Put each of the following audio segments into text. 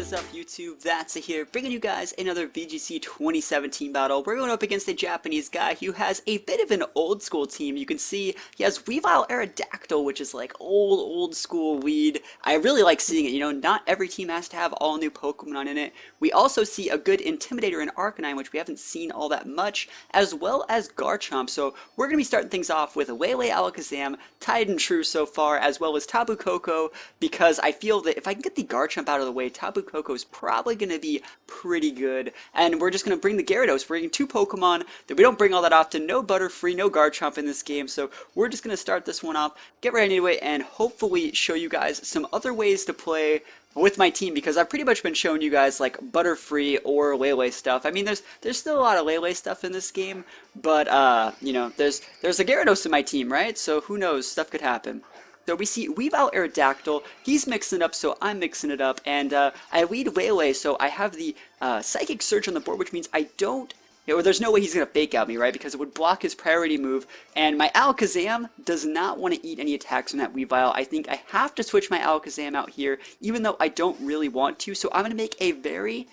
is up YouTube, that's here, bringing you guys another VGC 2017 battle. We're going up against a Japanese guy who has a bit of an old school team. You can see he has Weavile Aerodactyl, which is like old school weed. I really like seeing it, you know, not every team has to have all new Pokemon in it. We also see a good Intimidator in Arcanine, which we haven't seen all that much, as well as Garchomp. So we're going to be starting things off with Lele Alakazam, tried and true so far, as well as Tapu Koko, because I feel that if I can get the Garchomp out of the way, Tapu Koko is probably going to be pretty good. And we're just going to bring the Gyarados. We're bringing two Pokemon that we don't bring all that often. No Butterfree, no Garchomp in this game. So we're just going to start this one off, get ready anyway, and hopefully show you guys some other ways to play with my team, because I've pretty much been showing you guys like Butterfree or Lele stuff. I mean, there's still a lot of Lele stuff in this game, but you know, there's a Gyarados in my team, right? So who knows, stuff could happen. So we see Weavile Aerodactyl, he's mixing it up, so I'm mixing it up, and I lead Lele, so I have the Psychic Surge on the board, which means I don't, or there's no way he's going to fake out me, right, because it would block his priority move, and my Alakazam does not want to eat any attacks from that Weavile. I think I have to switch my Alakazam out here, even though I don't really want to, so I'm going to make a very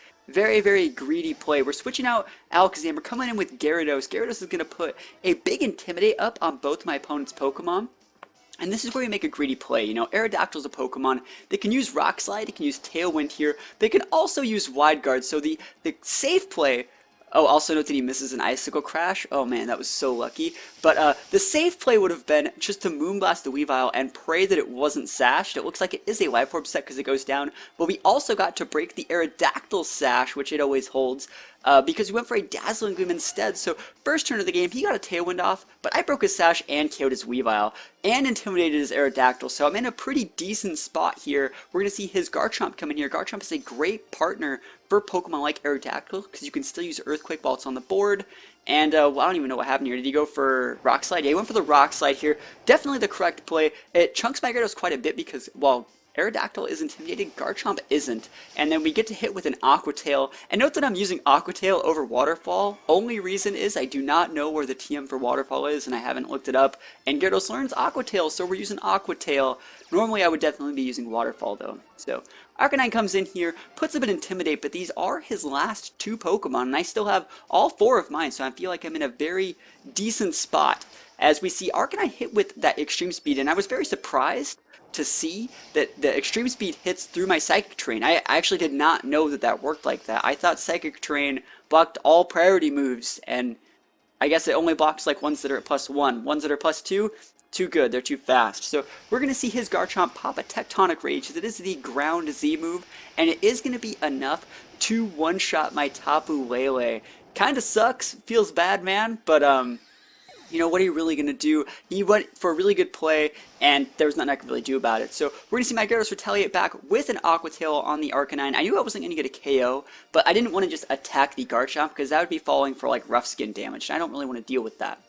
greedy play. We're switching out Alakazam, we're coming in with Gyarados. Gyarados is going to put a big Intimidate up on both my opponent's Pokemon. And this is where we make a greedy play. You know, Aerodactyl is a Pokemon. They can use Rock Slide, they can use Tailwind here. They can also use Wide Guard, so the safe play... Oh, also note that he misses an Icicle Crash. Oh man, that was so lucky. But the safe play would have been just to Moonblast the Weavile and pray that it wasn't sashed. It looks like it is a Life Orb set because it goes down. But we also got to break the Aerodactyl sash, which it always holds, because we went for a Dazzling Gleam instead. So first turn of the game, he got a Tailwind off, but I broke his sash and KO'd his Weavile and intimidated his Aerodactyl. So I'm in a pretty decent spot here. We're going to see his Garchomp come in here. Garchomp is a great partner for Pokemon like Aerodactyl, because you can still use Earthquake while it's on the board. And, well, I don't even know what happened here. Did he go for Rock Slide? Yeah, he went for the Rock Slide here. Definitely the correct play. It chunks my Gyarados quite a bit because, well, Aerodactyl is intimidated, Garchomp isn't. And then we get to hit with an Aqua Tail. And note that I'm using Aqua Tail over Waterfall. Only reason is I do not know where the TM for Waterfall is, and I haven't looked it up. And Gyarados learns Aqua Tail, so we're using Aqua Tail. Normally I would definitely be using Waterfall though. So Arcanine comes in here, puts a bit Intimidate, but these are his last two Pokemon, and I still have all four of mine, so I feel like I'm in a very decent spot. As we see Arcanine hit with that Extreme Speed, and I was very surprised to see that the Extreme Speed hits through my Psychic Terrain. I actually did not know that that worked like that. I thought Psychic Terrain blocked all priority moves, and I guess it only blocks like ones that are at +1. Ones that are +2, too good, they're too fast. So we're going to see his Garchomp pop a Tectonic Rage. It is the Ground Z move, and it is going to be enough to one-shot my Tapu Lele. Kinda sucks, feels bad, man, but you know, what are you really going to do? He went for a really good play, and there was nothing I could really do about it. So we're going to see my Gyarados retaliate back with an Aqua Tail on the Arcanine. I knew I wasn't going to get a KO, but I didn't want to just attack the Garchomp, because that would be falling for like rough skin damage, and I don't really want to deal with that.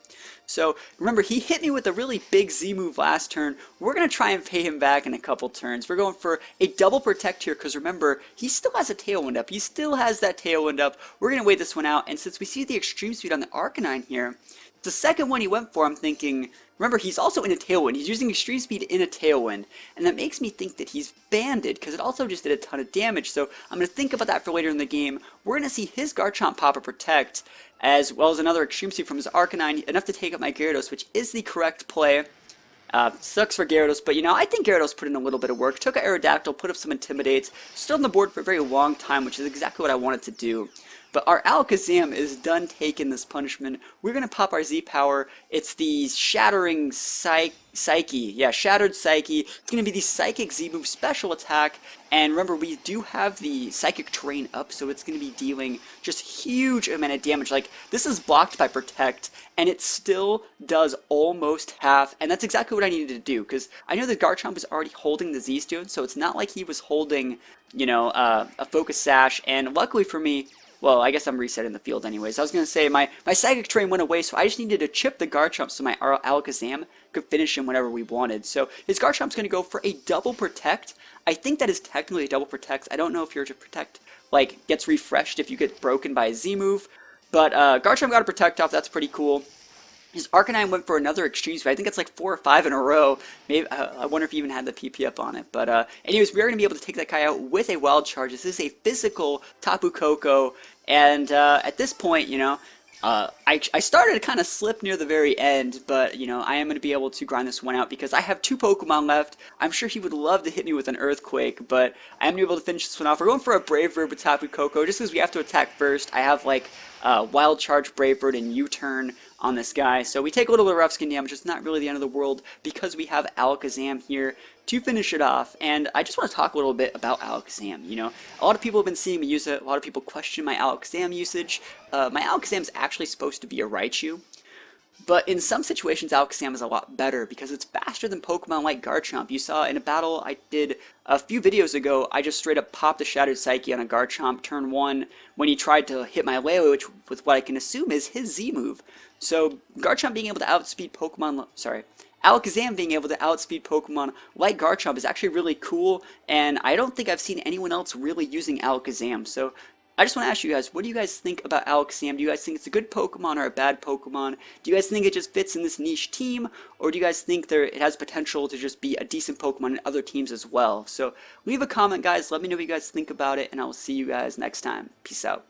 So remember, he hit me with a really big Z move last turn. We're going to try and pay him back in a couple turns. We're going for a double protect here, because remember, he still has a Tailwind up. He still has that Tailwind up. We're going to wait this one out, and since we see the Extreme Speed on the Arcanine here, the second one he went for, I'm thinking, remember, he's also in a Tailwind. He's using Extreme Speed in a Tailwind, and that makes me think that he's banded, because it also just did a ton of damage, so I'm going to think about that for later in the game. We're going to see his Garchomp pop a Protect, as well as another Extreme Speed from his Arcanine, enough to take up my Gyarados, which is the correct play. Sucks for Gyarados, but you know, I think Gyarados put in a little bit of work, took an Aerodactyl, put up some Intimidates, stood on the board for a very long time, which is exactly what I wanted to do. But our Alakazam is done taking this punishment. We're going to pop our Z-Power. It's the Shattering Psyche. Yeah, Shattered Psyche. It's going to be the Psychic Z-Move special attack. And remember, we do have the Psychic Terrain up, so it's going to be dealing just huge amount of damage. Like, this is blocked by Protect, and it still does almost half. And that's exactly what I needed to do, because I know the Garchomp is already holding the Z-Stone, so it's not like he was holding, you know, a Focus Sash. And luckily for me, well, I guess I'm resetting the field anyways. I was going to say, my Psychic Terrain went away, so I just needed to chip the Garchomp so my Alakazam could finish him whenever we wanted. So his Garchomp's going to go for a double Protect. I think that is technically a double Protect. I don't know if your Protect, like, gets refreshed if you get broken by a Z move. But Garchomp got a Protect off, that's pretty cool. His Arcanine went for another extreme speed. I think it's like 4 or 5 in a row. Maybe I wonder if he even had the PP up on it. But anyways, we're gonna be able to take that guy out with a wild charge. This is a physical Tapu Koko, and at this point, I started to kind of slip near the very end, but I am gonna be able to grind this one out because I have 2 Pokemon left. I'm sure he would love to hit me with an Earthquake, but I am gonna be able to finish this one off. We're going for a Brave Bird with Tapu Koko just because we have to attack first. I have like Wild Charge, Brave Bird, and U-Turn on this guy. So we take a little bit of rough skin damage. It's not really the end of the world because we have Alakazam here to finish it off. And I just want to talk a little bit about Alakazam. A lot of people have been seeing me use it. A lot of people question my Alakazam usage. My Alakazam is actually supposed to be a Raichu. But in some situations, Alakazam is a lot better because it's faster than Pokemon like Garchomp. You saw in a battle I did a few videos ago, I just straight up popped the Shattered Psyche on a Garchomp turn 1 when he tried to hit my Alola, which with what I can assume is his Z move. So Garchomp being able to outspeed Alakazam being able to outspeed Pokemon like Garchomp is actually really cool, and I don't think I've seen anyone else really using Alakazam. So I just want to ask you guys, what do you guys think about Alakazam? Do you guys think it's a good Pokemon or a bad Pokemon? Do you guys think it just fits in this niche team, or do you guys think it has potential to just be a decent Pokemon in other teams as well? So leave a comment, guys. Let me know what you guys think about it, and I will see you guys next time. Peace out.